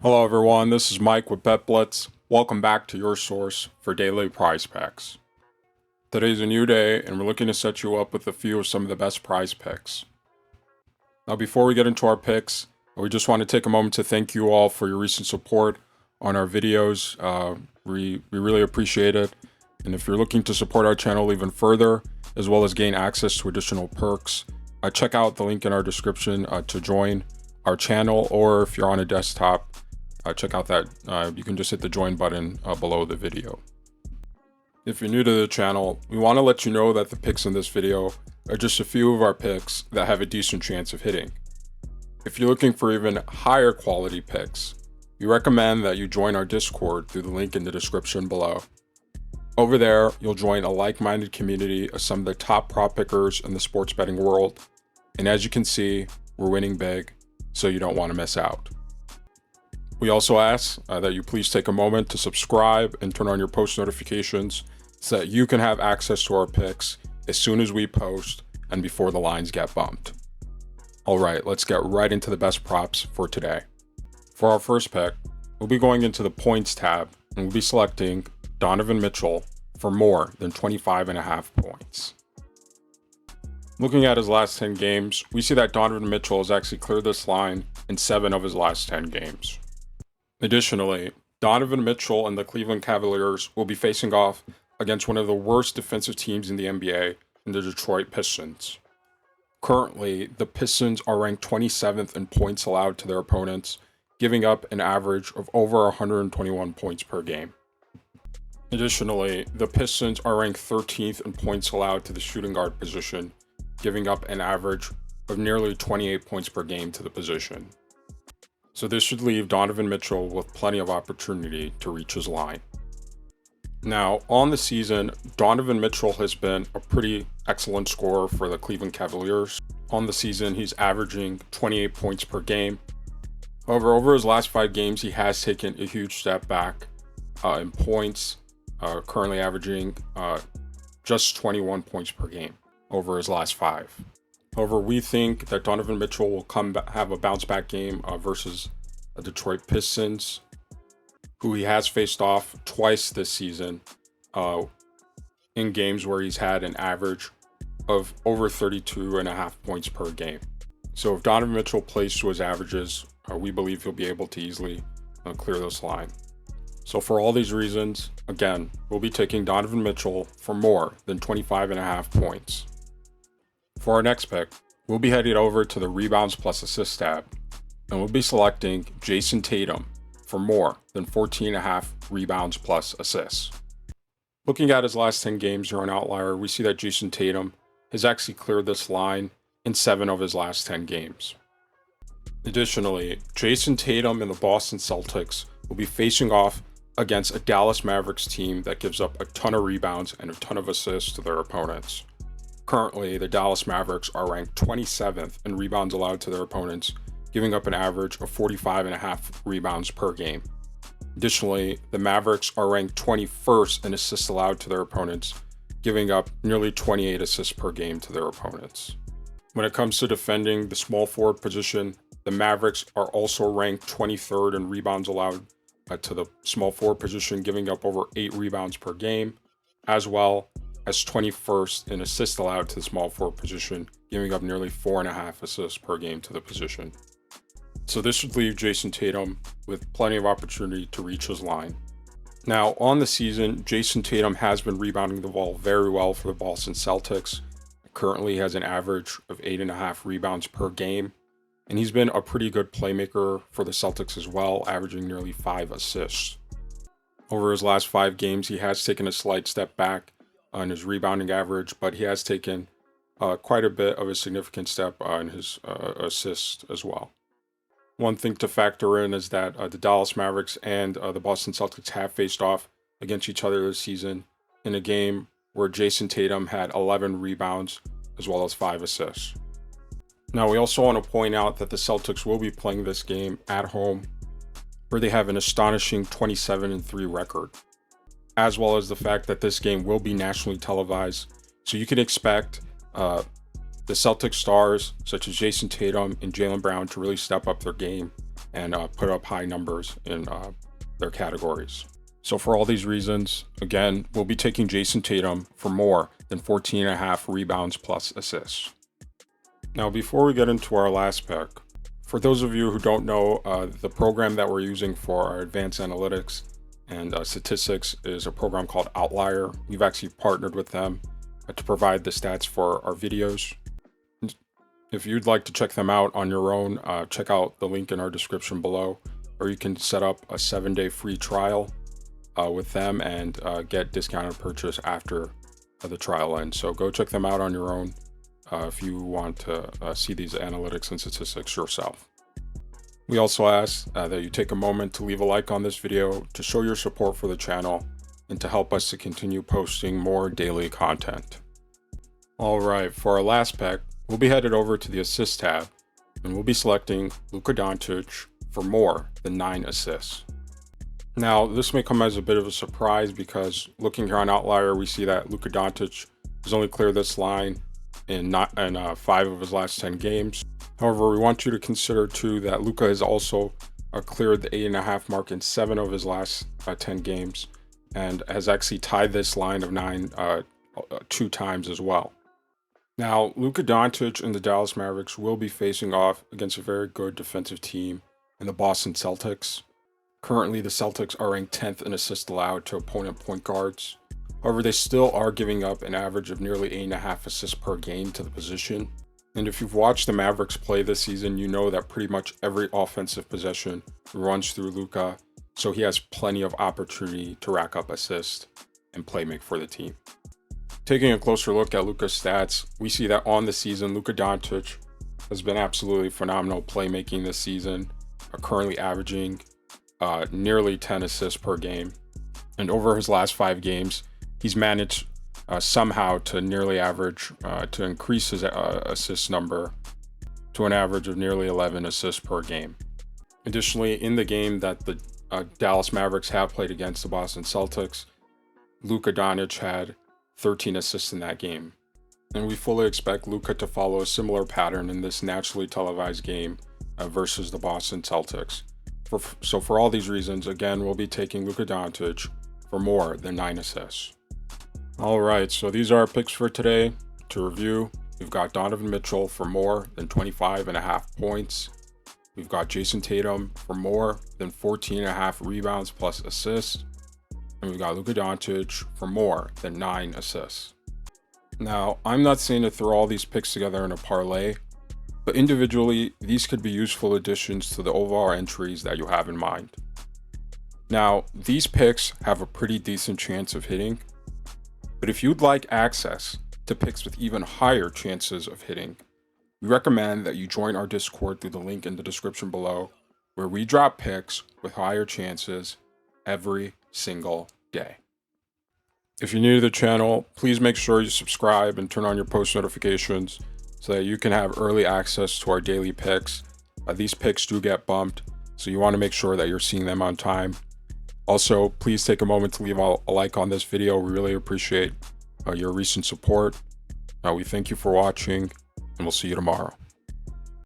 Hello everyone, this is Mike with BetBlitz. Welcome back to your source for daily prize picks. Today's a new day and we're looking to set you up with a few of some of the best prize picks. Now before we get into our picks, we just want to take a moment to thank you all for your recent support on our videos. We really appreciate it. And if you're looking to support our channel even further, as well as gain access to additional perks, check out the link in our description to join our channel, or if you're on a desktop, check out that you can just hit the join button below the video. If you're new to the channel, we want to let you know that the picks in this video are just a few of our picks that have a decent chance of hitting. If you're looking for even higher quality picks, we recommend that you join our Discord through the link in the description below. Over there, you'll join a like-minded community of some of the top prop pickers in the sports betting world. And as you can see, we're winning big, so you don't want to miss out. We also ask that you please take a moment to subscribe and turn on your post notifications so that you can have access to our picks as soon as we post and before the lines get bumped. All right, let's get right into the best props for today. For our first pick, we'll be going into the points tab and we'll be selecting Donovan Mitchell for more than 25.5 points. Looking at his last 10 games, we see that Donovan Mitchell has actually cleared this line in 7 of his last 10 games. Additionally, Donovan Mitchell and the Cleveland Cavaliers will be facing off against one of the worst defensive teams in the NBA, in the Detroit Pistons. Currently, the Pistons are ranked 27th in points allowed to their opponents, giving up an average of over 121 points per game. Additionally, the Pistons are ranked 13th in points allowed to the shooting guard position, giving up an average of nearly 28 points per game to the position. So this should leave Donovan Mitchell with plenty of opportunity to reach his line. Now, on the season, Donovan Mitchell has been a pretty excellent scorer for the Cleveland Cavaliers. On the season, he's averaging 28 points per game. However, over his last 5 games, he has taken a huge step back in points, currently averaging just 21 points per game over his last 5. However, we think that Donovan Mitchell will have a bounce back game versus the Detroit Pistons, who he has faced off twice this season in games where he's had an average of over 32.5 points per game. So if Donovan Mitchell plays to his averages, we believe he'll be able to easily clear this line. So for all these reasons, again, we'll be taking Donovan Mitchell for more than 25.5 points. For our next pick, we'll be heading over to the rebounds plus assists tab, and we'll be selecting Jason Tatum for more than 14.5 rebounds plus assists. Looking at his last 10 games here on Outlier, we see that Jason Tatum has actually cleared this line in 7 of his last 10 games. Additionally, Jason Tatum and the Boston Celtics will be facing off against a Dallas Mavericks team that gives up a ton of rebounds and a ton of assists to their opponents. Currently, the Dallas Mavericks are ranked 27th in rebounds allowed to their opponents, giving up an average of 45.5 rebounds per game. Additionally, the Mavericks are ranked 21st in assists allowed to their opponents, giving up nearly 28 assists per game to their opponents. When it comes to defending the small forward position, the Mavericks are also ranked 23rd in rebounds allowed to the small forward position, giving up over 8 rebounds per game, as well as 21st in assists allowed to the small forward position, giving up nearly 4.5 assists per game to the position. So this should leave Jason Tatum with plenty of opportunity to reach his line. Now, on the season, Jason Tatum has been rebounding the ball very well for the Boston Celtics. Currently has an average of 8.5 rebounds per game, and he's been a pretty good playmaker for the Celtics as well, averaging nearly 5 assists. Over his last 5 games, he has taken a slight step back on his rebounding average, but he has taken quite a bit of a significant step in his assists as well. One thing to factor in is that the Dallas Mavericks and the Boston Celtics have faced off against each other this season in a game where Jason Tatum had 11 rebounds as well as 5 assists. Now, we also want to point out that the Celtics will be playing this game at home, where they have an astonishing 27-3 record, as well as the fact that this game will be nationally televised. So you can expect the Celtics stars such as Jason Tatum and Jaylen Brown to really step up their game and put up high numbers in their categories. So for all these reasons, again, we'll be taking Jason Tatum for more than 14.5 rebounds plus assists. Now, before we get into our last pick, for those of you who don't know, the program that we're using for our advanced analytics and statistics is a program called Outlier. We've actually partnered with them to provide the stats for our videos. If you'd like to check them out on your own, check out the link in our description below, or you can set up a 7-day free trial with them and get discounted purchase after the trial ends. So go check them out on your own if you want to see these analytics and statistics yourself. We also ask that you take a moment to leave a like on this video to show your support for the channel and to help us to continue posting more daily content. All right, for our last pick, we'll be headed over to the assist tab and we'll be selecting Luka Doncic for more than 9 assists. Now, this may come as a bit of a surprise because looking here on Outlier, we see that Luka Doncic has only cleared this line in 5 of his last 10 games. However, we want you to consider too that Luka has also cleared the 8.5 mark in 7 of his last 10 games and has actually tied this line of 9 2 times as well. Now, Luka Doncic and the Dallas Mavericks will be facing off against a very good defensive team in the Boston Celtics. Currently, the Celtics are ranked 10th in assists allowed to opponent point guards. However, they still are giving up an average of nearly 8.5 assists per game to the position. And if you've watched the Mavericks play this season, you know that pretty much every offensive possession runs through Luka, so he has plenty of opportunity to rack up assists and play make for the team. Taking a closer look at Luka's stats, we see that on the season, Luka Doncic has been absolutely phenomenal playmaking this season, currently averaging nearly 10 assists per game. And over his last 5 games, he's managed somehow to nearly average, to increase his assist number to an average of nearly 11 assists per game. Additionally, in the game that the Dallas Mavericks have played against the Boston Celtics, Luka Doncic had 13 assists in that game. And we fully expect Luka to follow a similar pattern in this nationally televised game versus the Boston Celtics. So for all these reasons, again, we'll be taking Luka Doncic for more than 9 assists. All right, so these are our picks for today. To review, we've got Donovan Mitchell for more than 25.5 points. We've got Jason Tatum for more than 14.5 rebounds plus assists. And we've got Luka Doncic for more than 9 assists. Now, I'm not saying to throw all these picks together in a parlay, but individually, these could be useful additions to the overall entries that you have in mind. Now, these picks have a pretty decent chance of hitting, but if you'd like access to picks with even higher chances of hitting, we recommend that you join our Discord through the link in the description below, where we drop picks with higher chances every single day. If you're new to the channel, please make sure you subscribe and turn on your post notifications so that you can have early access to our daily picks. These picks do get bumped, so you want to make sure that you're seeing them on time. Also, please take a moment to leave a like on this video. We really appreciate your recent support. We thank you for watching, and we'll see you tomorrow.